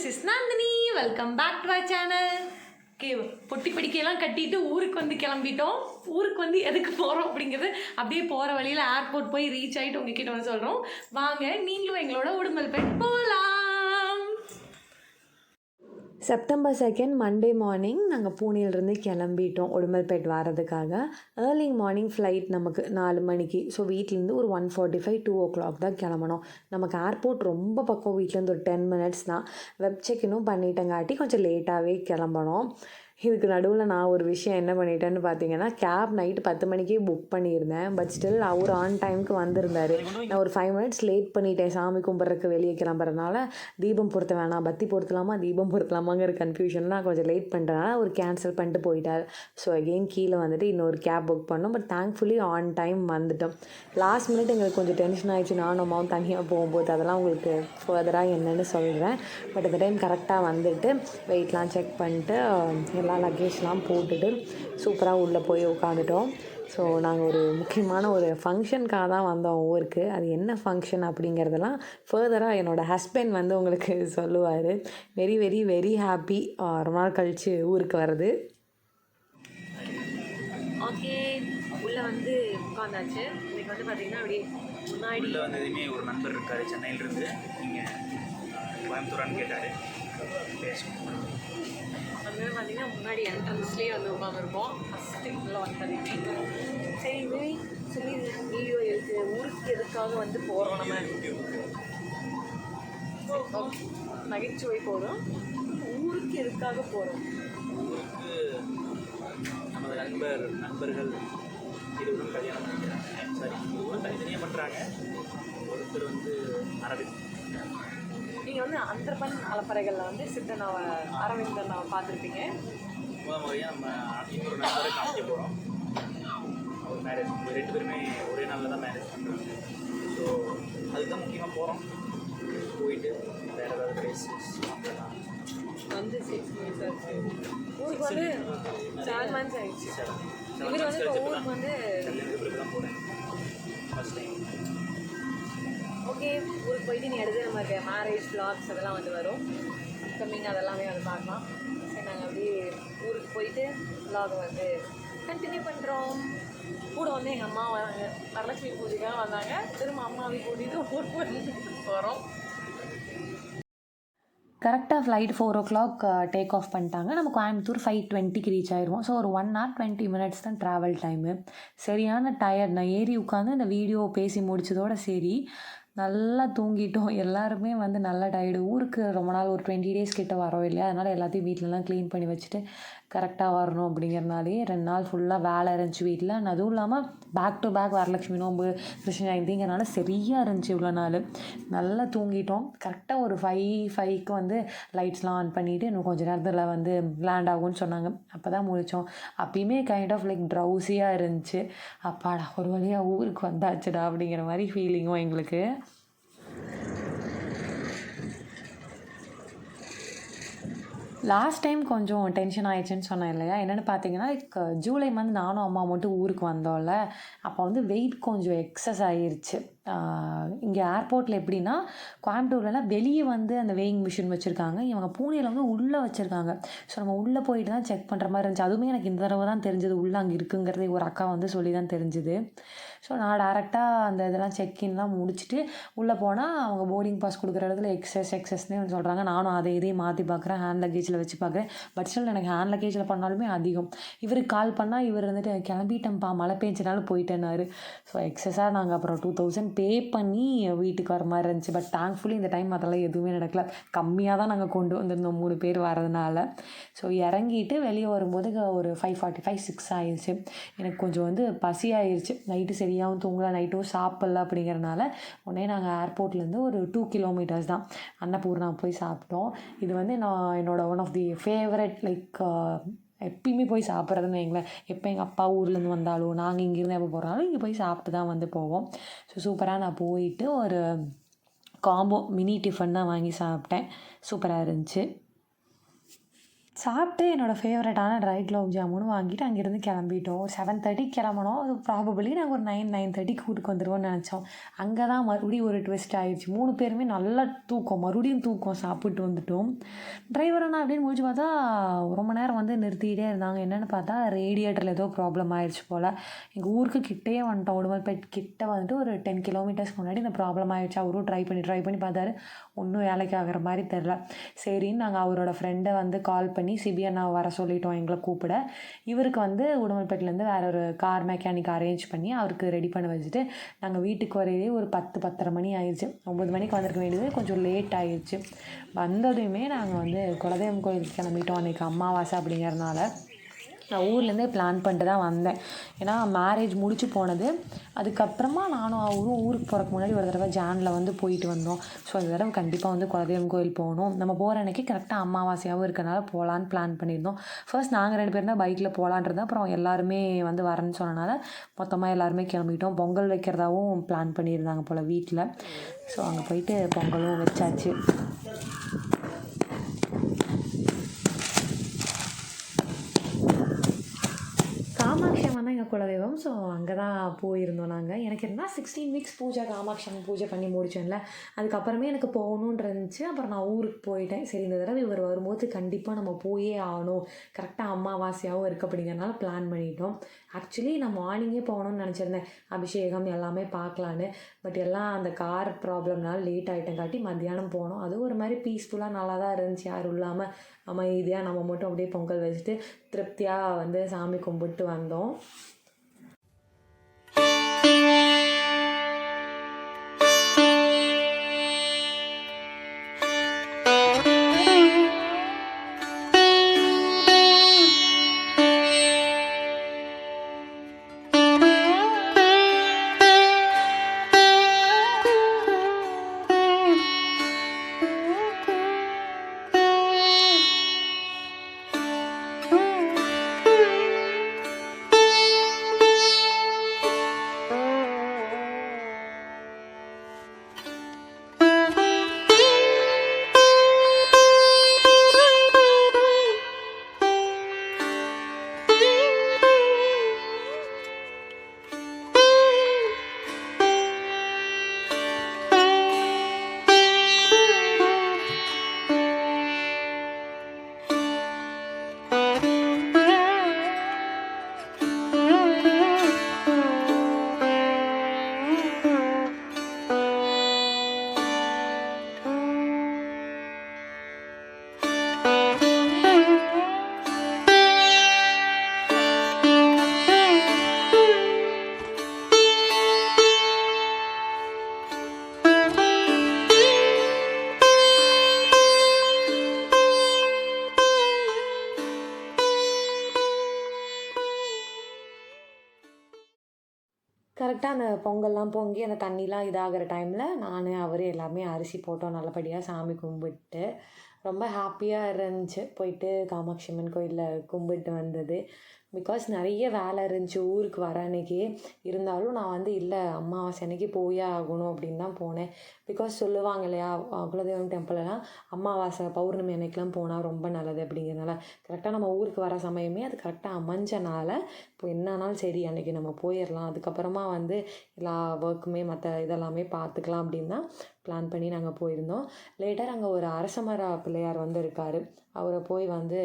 This is Nandini. Welcome back to our channel. Okay, பொட்டி படிக்கையெல்லாம் கட்டிட்டு ஊருக்கு வந்து கிளம்பிட்டோம். ஊருக்கு வந்து எதுக்கு போகிறோம் அப்படிங்கிறது அப்படியே போகிற வழியில் ஏர்போர்ட் போய் ரீச் ஆகிட்டு உங்ககிட்ட வந்து சொல்கிறோம். வாங்க நீங்களும் எங்களோட உடுமல்பேட் போகலாம். செப்டம்பர் 2 மண்டே மார்னிங் நாங்கள் பூனேலேருந்து கிளம்பிட்டோம் உடுமல்பேட் வரதுக்காக. ஏர்லி மார்னிங் ஃப்ளைட் நமக்கு 4 மணிக்கு. ஸோ வீட்டிலேருந்து ஒரு 1:45 2 o'clock தான் கிளம்பணும். நமக்கு ஏர்போர்ட் ரொம்ப பக்கம், வீட்டிலேருந்து ஒரு 10 minutes தான். வெப் செக்கினும் பண்ணிட்டங்காட்டி கொஞ்சம் லேட்டாகவே கிளம்பணும். இதுக்கு நடுவில் நான் ஒரு விஷயம் என்ன பண்ணிட்டேன்னு பார்த்தீங்கன்னா, கேப் நைட்டு 10 மணிக்கே புக் பண்ணியிருந்தேன். பட் ஸ்டில் அவர் ஆன் டைமுக்கு வந்திருந்தார். நான் ஒரு 5 minutes லேட் பண்ணிட்டேன். சாமி கும்பிட்றதுக்கு வெளியே கிளம்புறதுனால தீபம் பொருத்த வேணாம், பத்தி பொருத்தலாமா தீபம் பொருத்தலாமாங்கிற கன்ஃபியூஷன் நான் கொஞ்சம் லேட் பண்ணுறதுனால அவர் கேன்சல் பண்ணிட்டு போயிட்டார். ஸோ அகெயின் கீழே வந்துட்டு இன்னொரு கேப் புக் பண்ணோம். பட் தேங்க்ஃபுல்லி ஆன் டைம் வந்துட்டோம். லாஸ்ட் மினிட் எங்களுக்கு கொஞ்சம் டென்ஷன் ஆகிடுச்சு, நானும் அம்மாவும் தனியாக போகும்போது. அதெல்லாம் உங்களுக்கு ஃபர்தராக என்னென்னு சொல்கிறேன். பட் இந்த டைம் கரெக்டாக வந்துட்டு வெயிட்லாம் செக் பண்ணிட்டு எல்லா லக்கேஜ்லாம் போட்டுட்டு சூப்பராக உள்ளே போய் உட்காந்துட்டோம். ஸோ நாங்கள் ஒரு முக்கியமான ஒரு ஃபங்க்ஷனுக்காக தான் வந்தோம் ஊருக்கு. அது என்ன ஃபங்க்ஷன் அப்படிங்கிறதெல்லாம் ஃபர்தராக என்னோடய ஹஸ்பண்ட் வந்து உங்களுக்கு சொல்லுவார். வெரி வெரி வெரி ஹாப்பி ரொம்ப நாள் கழித்து ஊருக்கு வர்றது. ஓகே, உள்ளே வந்து உட்காந்தாச்சு. இன்னைக்கு வந்து பார்த்திங்கன்னா அப்படியே முன்னாடி வந்ததுமே ஒரு நண்பர் இருக்கார் சென்னையிலிருந்து. நீங்கள் கோயம்புத்தூரான்னு கேட்டார். பேசுவோம். வந்து பார்த்திங்கன்னா முன்னாடி என்ட்ரன்ஸ்லேயே வந்து உட்காந்துருப்போம். ஃபஸ்ட்டு உள்ளே வந்ததுமே சரி இதுவே சொல்லி வீடியோ எடுத்து ஊருக்கு எதுக்காக வந்து போகிறோம் நம்ம. நகைச்சுவை போகிறோம். ஊருக்கு எதுக்காக போகிறோம்? ஊருக்கு நமது நண்பர்கள் இருவரும் கல்யாணம் பண்ணிக்கிறாங்க. சரி, இருவரும் தனித்தனியாக பண்ணுறாங்க. ஒருத்தர் வந்து அரவிந்த். நீங்கள் வந்து அந்தரப்பன் அலப்பறைகளில் வந்து சித்தன் அரவிந்தன் நான் பார்த்துருப்பீங்க. முதல் முறையாக நம்ம இன்னொரு நண்பரை காமிக்க போகிறோம். அவர் மேரேஜ் 2 பேருமே ஒரே நாளில் தான் மேரேஜ் பண்ணுறாங்க. ஸோ அதுதான் முக்கியமாக போகிறோம். போயிட்டு வேறு ஏதாவது பிளேஸஸ் வந்து 6 months ஆச்சு. ஊருக்கு வந்து 7 months ஆயிடுச்சு. இவர் வந்து இப்போ ஊருக்கு வந்து கல்யாணத்துக்கு தான் போகிறேன் ஃபஸ்ட் டைம். ஓகே, ஊருக்கு போயிட்டு நீ எடுத்து நமக்கு மேரேஜ் vlogs அதெல்லாம் வந்து வரும். அப்கமிங் அதெல்லாமே வந்து பார்க்கலாம். சரி, நாங்கள் அப்படியே ஊருக்கு போயிட்டு vlog வந்து கண்டினியூ பண்ணுறோம். கூட வந்து எங்கள் அம்மா வராங்க, வரலட்சுமி பூஜைக்காக வந்தாங்க. திரும்ப அம்மாவை கூட்டிகிட்டு ஊருக்கு வந்து போகிறோம். கரெக்டாக ஃப்ளைட் 4 o'clock டேக் ஆஃப் பண்ணிட்டாங்க. நம்ம கோயம்புத்தூர் 5:20க்கு ரீச் ஆயிடுவோம். ஸோ ஒரு 1 hour 20 minutes தான் ட்ராவல் டைமு. சரியான டயர்ட். நான் ஏறி உட்காந்து இந்த வீடியோ பேசி முடிச்சதோடு சரி நல்லா தூங்கிட்டோம். எல்லாருமே வந்து நல்லா டயர்டு. ஊருக்கு ரொம்ப நாள் ஒரு 20 days கிட்ட வரோம் இல்லையா, அதனால் எல்லாத்தையும் வீட்டிலலாம் க்ளீன் பண்ணி வச்சுட்டு கரெக்டாக வரணும் அப்படிங்கிறனாலே 2 நாள் ஃபுல்லாக வேலை இருந்துச்சு வீட்டில். அதுவும் இல்லாமல் பேக் டு பேக் வரலட்சுமி நோம்பு, கிருஷ்ண ஜெயந்திங்கிறனால சரியாக இருந்துச்சு இவ்வளோ நாள். நல்லா தூங்கிட்டோம். கரெக்டாக ஒரு 5:05க்கு வந்து லைட்ஸ்லாம் ஆன் பண்ணிவிட்டு இன்னும் கொஞ்சம் நேரத்தில் வந்து லேண்ட் ஆகும்னு சொன்னாங்க. அப்போ தான் முழித்தோம். அப்பயுமே கைண்ட் ஆஃப் லைக் ட்ரௌசியாக இருந்துச்சு. அப்பாடா ஒரு வழியாக ஊருக்கு வந்தாச்சுடா அப்படிங்கிற மாதிரி ஃபீலிங்கும் எங்களுக்கு. லாஸ்ட் டைம் கொஞ்சம் டென்ஷன் ஆயிடுச்சுன்னு சொன்னேன் இல்லையா, என்னென்னு பார்த்தீங்கன்னா ஜூலை மந்த் நானும் அம்மா மட்டும் ஊருக்கு வந்தோம்ல, அப்போ வந்து வெயிட் கொஞ்சம் எக்ஸஸ் ஆகிருச்சு. இங்கே ஏர்போர்ட்டில் எப்படின்னா, கோயம்புத்தூர்லலாம் வெளியே வந்து அந்த வெயிங் மிஷின் வச்சுருக்காங்க. இவங்க பூனேயில் வந்து உள்ளே வச்சுருக்காங்க. ஸோ நம்ம உள்ளே போயிட்டு தான் செக் பண்ணுற மாதிரி இருந்துச்சு. அதுவுமே எனக்கு இந்த தடவை தான் தெரிஞ்சது உள்ளே அங்கே இருக்குங்கிறதே. ஒரு அக்கா வந்து சொல்லி தான் தெரிஞ்சுது. ஸோ நான் டேரெக்டாக அந்த இதெல்லாம் செக்இன்லாம் முடிச்சுட்டு உள்ளே போனால் அவங்க போர்டிங் பாஸ் கொடுக்குற இடத்துல எக்ஸஸ்னே சொல்கிறாங்க. நானும் அதை இதையும் மாற்றி பார்க்குறேன், ஹேண்ட் லக்கேஜில் வச்சு பார்க்குறேன். பட் ஸ்டில் எனக்கு ஹேண்ட் லக்கேஜில் பண்ணாலுமே அதிகம். இவருக்கு கால் பண்ணால் இவர் வந்துட்டு கிளம்பிட்டேன்ப்பா, மழை பெஞ்சனாலும் போயிட்டேன்னாரு. ஸோ எக்ஸஸாக நாங்கள் அப்புறம் 2000 பே பண்ணி வீட்டுக்கு வர மாதிரி இருந்துச்சு. பட் தேங்க்ஃபுல்லி இந்த டைம் அதெல்லாம் எதுவுமே நடக்கல. கம்மியாக தான் நாங்கள் கொண்டு வந்திருந்தோம் 3 பேர் வரதுனால. ஸோ இறங்கிட்டு வெளியே வரும்போது ஒரு 5:45 6 ஆயிடுச்சு. எனக்கு கொஞ்சம் வந்து பசி ஆயிடுச்சு. நைட்டு சரியாகவும் தூங்கல, நைட்டும் சாப்பிட்ல. அப்படிங்கிறனால உடனே நாங்கள் ஏர்போர்ட்லேருந்து ஒரு 2 kilometers தான் அன்னபூர்ணா போய் சாப்பிட்டோம். இது வந்து நான் என்னோடய one of the favourite like எப்பயுமே போய் சாப்பிட்றதுன்னு வைங்களேன். எப்போ எங்கள் அப்பா ஊர்லேருந்து வந்தாலும் நாங்கள் இங்கேருந்து எப்போ போகிறாலும் இங்கே போய் சாப்பிட்டு தான் வந்து போவோம். ஸோ சூப்பராக நான் போயிட்டு ஒரு காம்போ மினி டிஃபன் தான் வாங்கி சாப்பிட்டேன். சூப்பராக இருந்துச்சு. சாப்பிட்டு என்னோடய ஃபேவரட்டான ட்ரை குலோப் ஜாமுன் வாங்கிட்டு அங்கேருந்து கிளம்பிட்டோம். ஒரு 7:30 கிளம்புனோம். அது ப்ராபபிளி நாங்கள் ஒரு 9:30 ஊருக்கு வந்துடுவோம்னு நினச்சோம். அங்கே தான் மறுபடியும் ஒரு ட்விஸ்ட் ஆயிடுச்சு. 3 பேருமே நல்லா தூக்கம், மறுபடியும் தூக்கம் சாப்பிட்டு வந்துட்டோம். டிரைவர் அண்ணா அப்படின்னு முடிச்சு பார்த்தா ரொம்ப நேரம் வந்து நிறுத்திக்கிட்டே இருந்தாங்க. என்னென்னு பார்த்தா ரேடியேட்டரில் ஏதோ ப்ராப்ளம் ஆயிடுச்சு போல். எங்கள் ஊருக்கு கிட்டேயே வந்துட்டோம். உடுமல்பேட் கிட்ட வந்துட்டு ஒரு 10 கிலோமீட்டர்ஸ்க்கு முன்னாடி இந்த ப்ராப்ளம் ஆயிடுச்சு. அவரும் ட்ரை பண்ணி பார்த்தாரு. ஒன்றும் வேலைக்கு ஆகிற மாதிரி தெரில. சரின்னு நாங்கள் அவரோட ஃப்ரெண்டை வந்து கால் பண்ணி சிபி அண்ணாவை வர சொல்லிட்டோம் எங்களை கூப்பிட. இவருக்கு வந்து உடுமல்பேட்டிலேருந்து வேறு ஒரு கார் மெக்கானிக் அரேஞ்ச் பண்ணி அவருக்கு ரெடி பண்ண வச்சுட்டு நாங்கள் வீட்டுக்கு வரையே ஒரு 10-10:30 மணி ஆயிடுச்சு. 9 மணிக்கு வந்திருக்க வேண்டியது கொஞ்சம் லேட் ஆயிடுச்சு. வந்ததுமே நாங்கள் வந்து குலதெய்வம் கோயிலுக்கு கிளம்பிட்டோம். அன்றைக்கி அமாவாசை அப்படிங்கிறதுனால நான் ஊர்லேருந்தே பிளான் பண்ணிட்டு தான் வந்தேன். ஏன்னா மேரேஜ் முடிச்சு போனது. அதுக்கப்புறமா நானும் அவரும் ஊருக்கு போகிறதுக்கு முன்னாடி ஒரு தடவை ஜானில் வந்து போயிட்டு வந்தோம். ஸோ இந்த தடவை கண்டிப்பாக வந்து குலதெய்வம் கோயில் போகணும். நம்ம போகிற அன்றைக்கி கரெக்டாக அமாவாசையாகவும் இருக்கனால போகலான்னு பிளான் பண்ணியிருந்தோம். ஃபர்ஸ்ட் நாங்கள் 2 பேரும் தான் பைக்கில் போகலான்றது. அப்புறம் எல்லாருமே வந்து வரேன்னு சொன்னனால மொத்தமாக எல்லாருமே கிளம்பிட்டோம். பொங்கல் வைக்கிறதாவும் பிளான் பண்ணியிருந்தாங்க போல் வீட்டில். ஸோ அங்கே போயிட்டு பொங்கலும் வச்சாச்சு. காமாட்சி அம்மன் தான் எங்கள் குலதெய்வம். ஸோ அங்கே தான் போயிருந்தோம் நாங்கள். எனக்கு என்ன 16 வீக்ஸ் பூஜை, காமாட்சி அம்மன் பூஜை பண்ணி முடிச்சேன்ல, அதுக்கப்புறமே எனக்கு போகணுன்னு இருந்துச்சு. அப்புறம் நான் ஊருக்கு போயிட்டேன். சரி இந்த தடவை இவர் வரும்போது கண்டிப்பாக நம்ம போயே ஆகணும், கரெக்டாக அமாவாசையாகவும் இருக்குது அப்படிங்கிறனால பிளான் பண்ணிட்டோம். ஆக்சுவலி நான் மார்னிங்கே போகணுன்னு நினச்சிருந்தேன், அபிஷேகம் எல்லாமே பார்க்கலான்னு. பட் எல்லாம் அந்த கார் ப்ராப்ளம்னால லேட் ஆகிட்டங்காட்டி மத்தியானம் போனோம். அதுவும் ஒரு மாதிரி பீஸ்ஃபுல்லாக நல்லா தான் இருந்துச்சு. யாரும் இல்லாமல் அமைதியாக நம்ம மட்டும் அப்படியே பொங்கல் வச்சுட்டு திருப்தியாக வந்து சாமி கும்பிட்டு வந்தோம். கரெக்டாக அந்த பொங்கல்லாம் பொங்கி அந்த தண்ணிலாம் இதாகிற டைமில் நான் அவர் எல்லாமே அரிசி போட்டோம். நல்லபடியாக சாமி கும்பிட்டு ரொம்ப ஹாப்பியாக இருந்துச்சு. போயிட்டு காமாட்சி அம்மன் கோயிலில் கும்பிட்டு வந்தது. பிகாஸ் நிறைய வேலை இருந்துச்சு ஊருக்கு வர அன்னைக்கு. இருந்தாலும் நான் வந்து இல்லை அமாவாசை அன்னைக்கு போயே ஆகணும் அப்படின்னு தான் போனேன். பிகாஸ் சொல்லுவாங்க இல்லையா, குலதெய்வம் டெம்பிளெலாம் அமாவாசை பௌர்ணமி அன்னைக்கெலாம் போனால் ரொம்ப நல்லது அப்படிங்கிறதுனால கரெக்டாக நம்ம ஊருக்கு வர சமயமே அது கரெக்டாக அமைஞ்சனால இப்போ என்னன்னாலும் சரி அன்றைக்கி நம்ம போயிடலாம், அதுக்கப்புறமா வந்து எல்லா ஒர்க்குமே மற்ற இதெல்லாமே பார்த்துக்கலாம் அப்படின்னு தான் பிளான் பண்ணி நாங்கள் போயிருந்தோம். லேட்டர் அங்கே ஒரு அரசமர பிள்ளையார் வந்து இருக்கார். அவரை போய் வந்து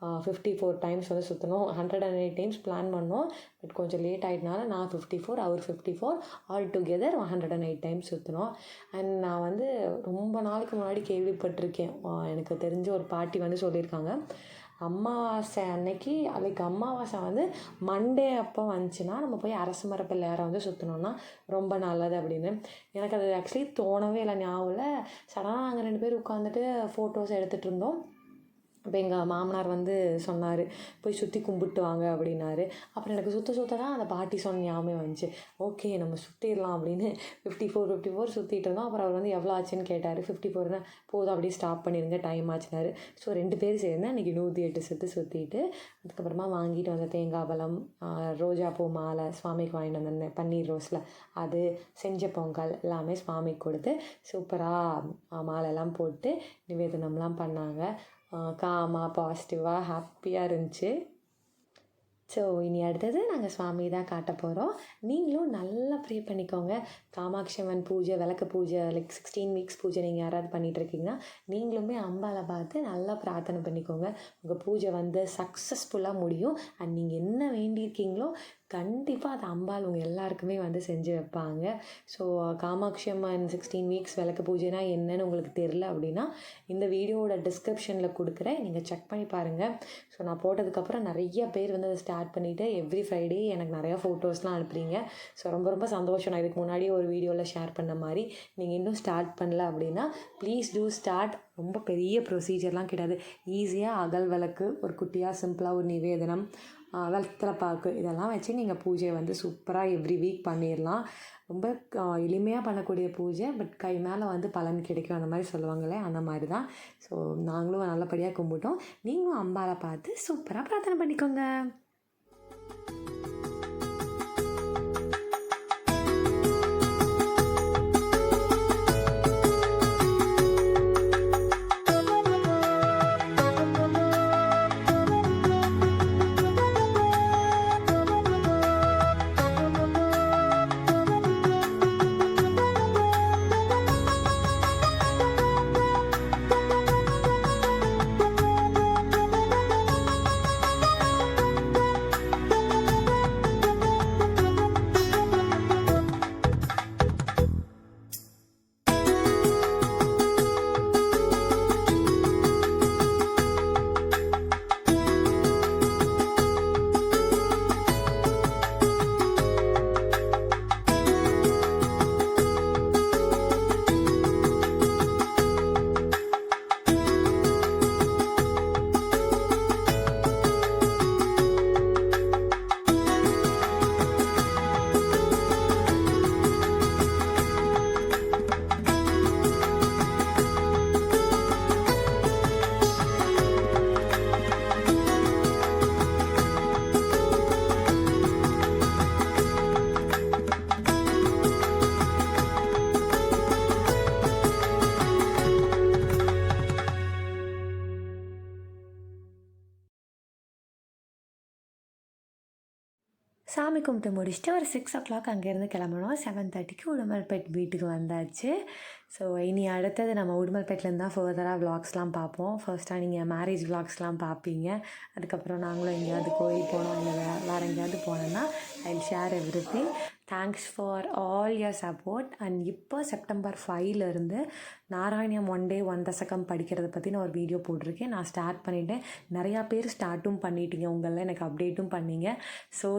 54 டைம்ஸ் வந்து சுற்றணும். 108 டைம்ஸ் பிளான் பண்ணோம். பட் கொஞ்சம் லேட் ஆகிட்டனால நான் 54, அவர் 54, ஆல் டுகெதர் 108 டைம்ஸ் சுற்றினோம். அண்ட் நான் வந்து ரொம்ப நாளுக்கு முன்னாடி கேள்விப்பட்டிருக்கேன், எனக்கு தெரிஞ்ச ஒரு பாட்டி வந்து சொல்லியிருக்காங்க, அமாவாசை அன்னைக்கு அதுக்கு அமாவாசை வந்து மண்டே அப்போ வந்துச்சுன்னா நம்ம போய் அரச மர பிள்ளையாரை வந்து சுற்றணுன்னா ரொம்ப நல்லது அப்படின்னு. எனக்கு அது ஆக்சுவலி தோணவே இல்லை, ஞாபகம் இல்லை. சடனாக நாங்கள் 2 பேர் உட்காந்துட்டு ஃபோட்டோஸ் எடுத்துகிட்டு இருந்தோம். இப்போ எங்கள் மாமனார் வந்து சொன்னார், போய் சுற்றி கும்பிட்டு வாங்க அப்படின்னாரு. அப்புறம் எனக்கு சுற்ற தான் அந்த பாட்டி சொன்ன ஞாபகம் வந்துச்சு. ஓகே நம்ம சுற்றிடலாம் அப்படின்னு 54 சுற்றிட்டு இருந்தோம். அப்புறம் அவர் வந்து எவ்வளோ ஆச்சுன்னு கேட்டார். 54னா போதும் அப்படியே ஸ்டாப் பண்ணிடுங்க டைம் ஆச்சுனாரு. ஸோ 2 பேர் சேர்ந்து அன்றைக்கி 108 சுற்றிட்டு அதுக்கப்புறமா வாங்கிட்டு வந்த தேங்காய் பழம், ரோஜாப்பூ மாலை சுவாமிக்கு வாங்கிட்டு வந்தேன், பன்னீர் ரோஸில் அது, செஞ்ச பொங்கல் எல்லாமே சுவாமிக்கு கொடுத்து சூப்பராக மாலைலாம் போட்டு நிவேதனம்லாம் பண்ணாங்க. காமாக பாசிட்டிவாக ஹாப்பியாக இருந்துச்சு. ஸோ இனி அடுத்தது நாங்கள் சுவாமி தான் காட்ட போகிறோம். நீங்களும் நல்லா ப்ரே பண்ணிக்கோங்க. காமாட்சி அம்மன் பூஜை, விளக்கு பூஜை, லைக் 16 வீக்ஸ் பூஜை நீங்கள் யாராவது பண்ணிகிட்ருக்கீங்கன்னா நீங்களுமே அம்பாவை பார்த்து நல்லா பிரார்த்தனை பண்ணிக்கோங்க. உங்கள் பூஜை வந்து சக்ஸஸ்ஃபுல்லாக முடியும். அண்ட் நீங்கள் என்ன வேண்டியிருக்கீங்களோ கண்டிப்பாக அது அம்பாள் உங்கள் எல்லாருக்குமே வந்து செஞ்சு வைப்பாங்க. ஸோ காமாட்சி அம்மன் 16 வீக்ஸ் விளக்கு பூஜைனா என்னன்னு உங்களுக்கு தெரில அப்படின்னா இந்த வீடியோவோட டிஸ்கிரிப்ஷனில் கொடுக்குறேன், நீங்கள் செக் பண்ணி பாருங்கள். ஸோ நான் போட்டதுக்கப்புறம் நிறைய பேர் வந்து அதை ஸ்டார்ட் பண்ணிவிட்டு எவ்ரி ஃப்ரைடே எனக்கு நிறையா ஃபோட்டோஸ்லாம் அனுப்புறீங்க. ஸோ ரொம்ப ரொம்ப சந்தோஷம். நான் இதுக்கு முன்னாடியே ஒரு வீடியோவில் ஷேர் பண்ண மாதிரி நீங்கள் இன்னும் ஸ்டார்ட் பண்ணல அப்படின்னா ப்ளீஸ் டூ ஸ்டார்ட். ரொம்ப பெரிய ப்ரொசீஜர்லாம் கிடையாது. ஈஸியாக அகல் விளக்கு, ஒரு குட்டியாக சிம்பிளாக ஒரு நிவேதனம், வெத்தலை பாக்கு இதெல்லாம் வச்சு நீங்கள் பூஜையை வந்து சூப்பராக எவ்ரி வீக் பண்ணிடலாம். ரொம்ப எளிமையாக பண்ணக்கூடிய பூஜை, பட் கை மேலே வந்து பலன் கிடைக்கும் அந்த மாதிரி சொல்லுவாங்களே, அந்த மாதிரி தான். ஸோ நாங்களும் நல்லபடியாக கும்பிட்டோம். நீங்களும் அம்பாவை பார்த்து சூப்பராக பிரார்த்தனை பண்ணிக்கோங்க. சாமி கும்பிட்டு முடிச்சுட்டு ஒரு 6 o'clock அங்கேருந்து கிளம்பணும். 7:30க்கு உடுமல்பேட் வீட்டுக்கு வந்தாச்சு. ஸோ இனி அடுத்தது நம்ம உடுமல்பேட்லேருந்து தான் ஃபர்தராக விளாக்ஸ்லாம் பார்ப்போம். ஃபர்ஸ்ட்டாக நீங்கள் மேரேஜ் விளாக்ஸ்லாம் பார்ப்பீங்க. அதுக்கப்புறம் நாங்களும் எங்கேயாவது கோயில் போனோம், இல்லை வேறு எங்கேயாவது போனோன்னா I will share everything. Thanks for all your support. And இப்போ September 5லேருந்து நாராயணியம் 1 day 1 தசகம் படிக்கிறத பற்றி நான் ஒரு வீடியோ போட்டிருக்கேன். நான் ஸ்டார்ட் பண்ணிவிட்டேன். நிறையா பேர் ஸ்டார்ட்டும் பண்ணிட்டீங்க, உங்களில் எனக்கு அப்டேட்டும் பண்ணீங்க. So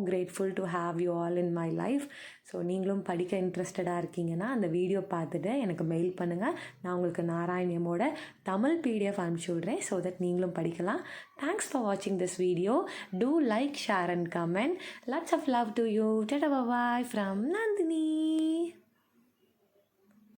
grateful to have you all in my life. So நீங்களும் படிக்க இன்ட்ரெஸ்டடாக இருக்கீங்கன்னா அந்த வீடியோ பார்த்துட்டு எனக்கு மெயில் பண்ணுங்கள். நான் உங்களுக்கு நாராயணியமோட தமிழ் PDF அனுப்பிச்சி விட்றேன். ஸோ தட் நீங்களும் படிக்கலாம். தேங்க்ஸ் ஃபார் வாட்சிங் this video. Do like, share and comment. Lots of love to you. Tata bye bye from Nandini.